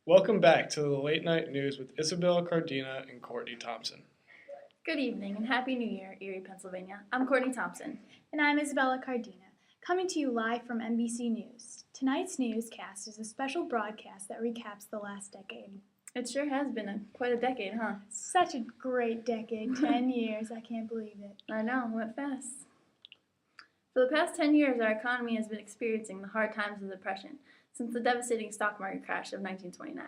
Welcome back to the Late Night News with Isabella Cardina and Courtney Thompson. Good evening and Happy New Year, Erie, Pennsylvania. I'm Courtney Thompson. And I'm Isabella Cardina, coming to you live from NBC News. Tonight's newscast is a special broadcast that recaps the last decade. It sure has been quite a decade, huh? Such a great decade, 10 years, I can't believe it. I know, it went fast. For the past 10 years, our economy has been experiencing the hard times of the Depression since the devastating stock market crash of 1929.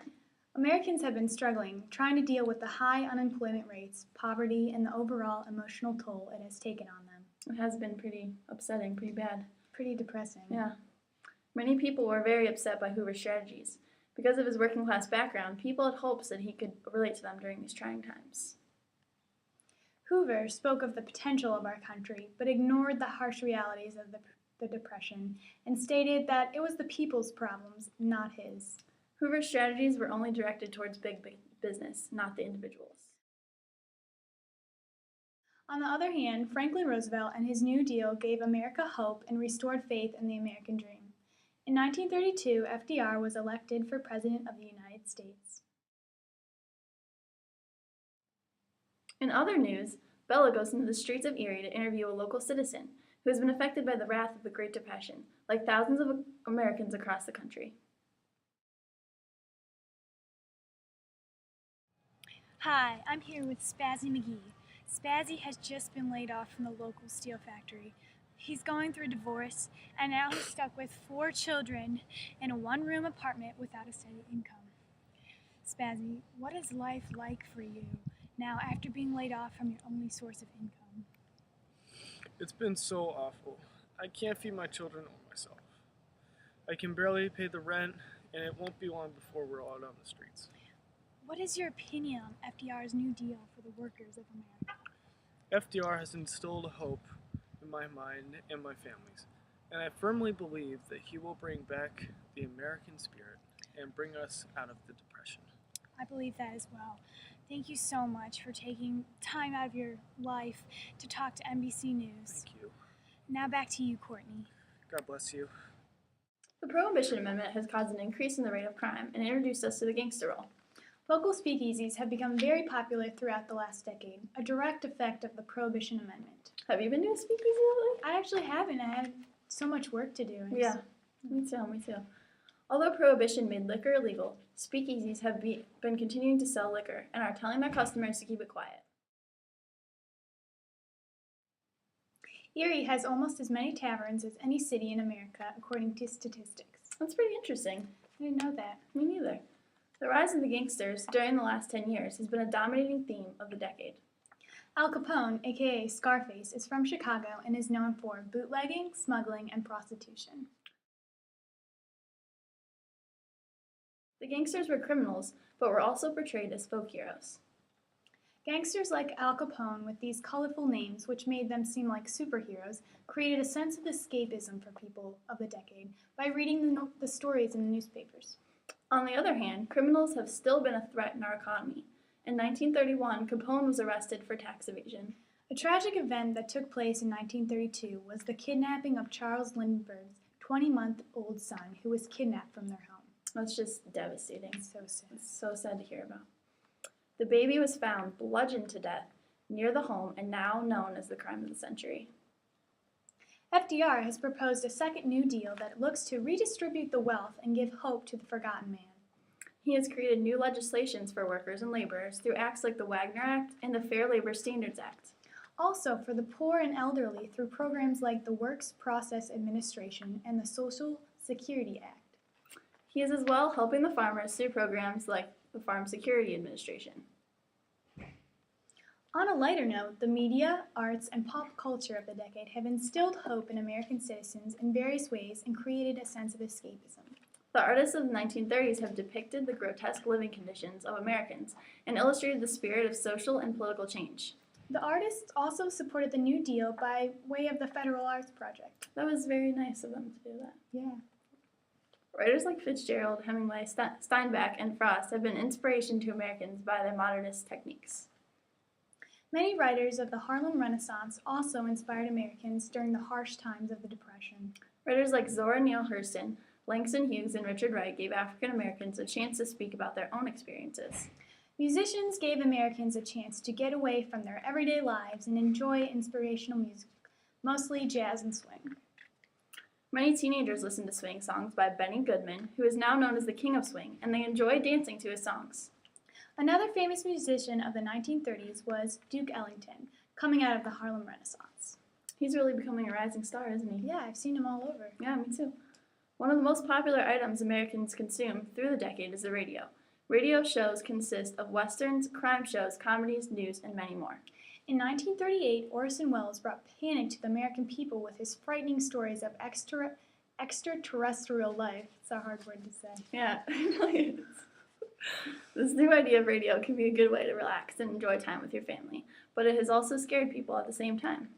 Americans have been struggling, trying to deal with the high unemployment rates, poverty, and the overall emotional toll it has taken on them. It has been pretty upsetting, pretty bad. Pretty depressing. Yeah. Many people were very upset by Hoover's strategies. Because of his working class background, people had hopes that he could relate to them during these trying times. Hoover spoke of the potential of our country, but ignored the harsh realities of the Depression and stated that it was the people's problems, not his. Hoover's strategies were only directed towards big business, not the individuals. On the other hand, Franklin Roosevelt and his New Deal gave America hope and restored faith in the American dream. In 1932, FDR was elected for President of the United States. In other news, Bella goes into the streets of Erie to interview a local citizen who has been affected by the wrath of the Great Depression, like thousands of Americans across the country. Hi, I'm here with Spazzy McGee. Spazzy has just been laid off from the local steel factory. He's going through a divorce, and now he's stuck with 4 children in a one-room apartment without a steady income. Spazzy, what is life like for you now after being laid off from your only source of income? It's been so awful. I can't feed my children or myself. I can barely pay the rent, and it won't be long before we're all out on the streets. What is your opinion on FDR's New Deal for the workers of America? FDR has instilled hope in my mind and my family's, and I firmly believe that he will bring back the American spirit and bring us out of the Depression. I believe that as well. Thank you so much for taking time out of your life to talk to NBC News. Thank you. Now back to you, Courtney. God bless you. The Prohibition Amendment has caused an increase in the rate of crime and introduced us to the gangster role. Local speakeasies have become very popular throughout the last decade, a direct effect of the Prohibition Amendment. Have you been to a speakeasy lately? I actually haven't. I had so much work to do. Yeah, me too. Although Prohibition made liquor illegal, speakeasies have been continuing to sell liquor and are telling their customers to keep it quiet. Erie has almost as many taverns as any city in America, according to statistics. That's pretty interesting. I didn't know that. Me neither. The rise of the gangsters during the last 10 years has been a dominating theme of the decade. Al Capone, aka Scarface, is from Chicago and is known for bootlegging, smuggling, and prostitution. The gangsters were criminals, but were also portrayed as folk heroes. Gangsters like Al Capone, with these colorful names, which made them seem like superheroes, created a sense of escapism for people of the decade by reading the stories in the newspapers. On the other hand, criminals have still been a threat in our economy. In 1931, Capone was arrested for tax evasion. A tragic event that took place in 1932 was the kidnapping of Charles Lindbergh's 20-month-old son, who was kidnapped from their home. That's just devastating. So sad. It's so sad to hear about. The baby was found bludgeoned to death near the home and now known as the crime of the century. FDR has proposed a second New Deal that looks to redistribute the wealth and give hope to the forgotten man. He has created new legislations for workers and laborers through acts like the Wagner Act and the Fair Labor Standards Act. Also for the poor and elderly through programs like the Works Process Administration and the Social Security Act. He is as well helping the farmers through programs like the Farm Security Administration. On a lighter note, the media, arts, and pop culture of the decade have instilled hope in American citizens in various ways and created a sense of escapism. The artists of the 1930s have depicted the grotesque living conditions of Americans and illustrated the spirit of social and political change. The artists also supported the New Deal by way of the Federal Arts Project. That was very nice of them to do that. Yeah. Writers like Fitzgerald, Hemingway, Steinbeck, and Frost have been inspiration to Americans by their modernist techniques. Many writers of the Harlem Renaissance also inspired Americans during the harsh times of the Depression. Writers like Zora Neale Hurston Langston Hughes and Richard Wright gave African Americans a chance to speak about their own experiences. Musicians gave Americans a chance to get away from their everyday lives and enjoy inspirational music, mostly jazz and swing. Many teenagers listened to swing songs by Benny Goodman, who is now known as the King of Swing, and they enjoy dancing to his songs. Another famous musician of the 1930s was Duke Ellington, coming out of the Harlem Renaissance. He's really becoming a rising star, isn't he? Yeah, I've seen him all over. Yeah, me too. One of the most popular items Americans consume through the decade is the radio. Radio shows consist of westerns, crime shows, comedies, news, and many more. In 1938, Orson Welles brought panic to the American people with his frightening stories of extraterrestrial life. It's a hard word to say. Yeah, it really is. This new idea of radio can be a good way to relax and enjoy time with your family, but it has also scared people at the same time.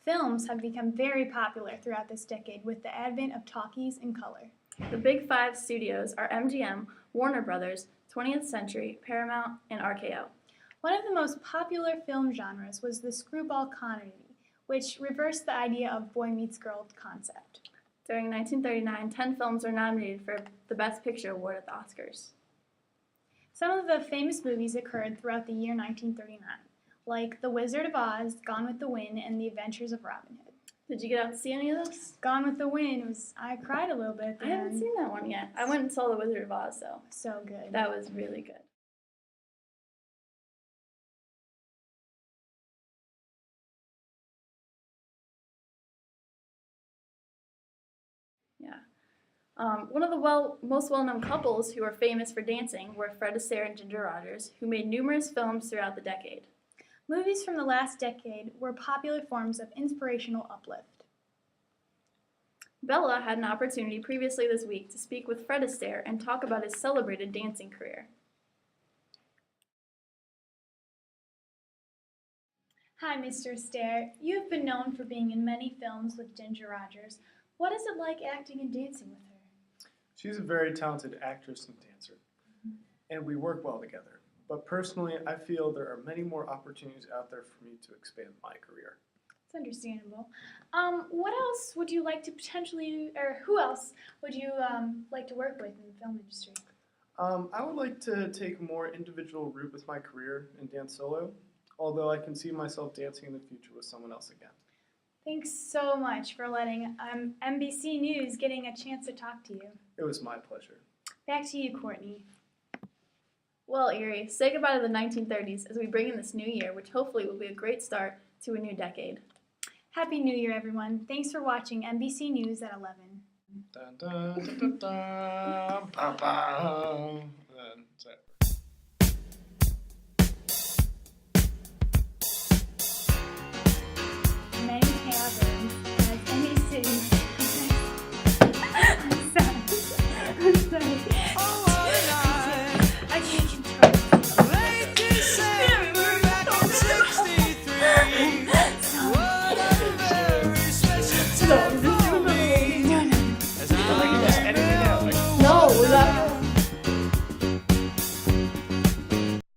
Films have become very popular throughout this decade with the advent of talkies in color. The big five studios are MGM, Warner Brothers, 20th Century, Paramount, and RKO. One of the most popular film genres was the screwball comedy, which reversed the idea of boy meets girl concept. During 1939, 10 films were nominated for the Best Picture award at the Oscars. Some of the famous movies occurred throughout the year 1939, like The Wizard of Oz, Gone with the Wind, and The Adventures of Robin Hood. Did you get out to see any of those? Gone with the Wind I cried a little bit at the I haven't end. seen that one yet. I went and saw The Wizard of Oz, though. So good. That was really good. Yeah. One of the most well-known couples who are famous for dancing were Fred Astaire and Ginger Rogers, who made numerous films throughout the decade. Movies from the last decade were popular forms of inspirational uplift. Bella had an opportunity previously this week to speak with Fred Astaire and talk about his celebrated dancing career. Hi, Mr. Astaire. You have been known for being in many films with Ginger Rogers. What is it like acting and dancing with her? She's a very talented actress and dancer, and we work well together. But personally, I feel there are many more opportunities out there for me to expand my career. It's understandable. What else would you like to who else would you like to work with in the film industry? I would like to take a more individual route with my career and dance solo, although I can see myself dancing in the future with someone else again. Thanks so much for letting NBC News getting a chance to talk to you. It was my pleasure. Back to you, Courtney. Well, Erie, say goodbye to the 1930s as we bring in this new year, which hopefully will be a great start to a new decade. Happy New Year, everyone. Thanks for watching NBC News at 11. Dun, dun, dun, dun, dun, bum, bum. Then, so. Many taverns, as any city. I'm sorry. I can't control it. So,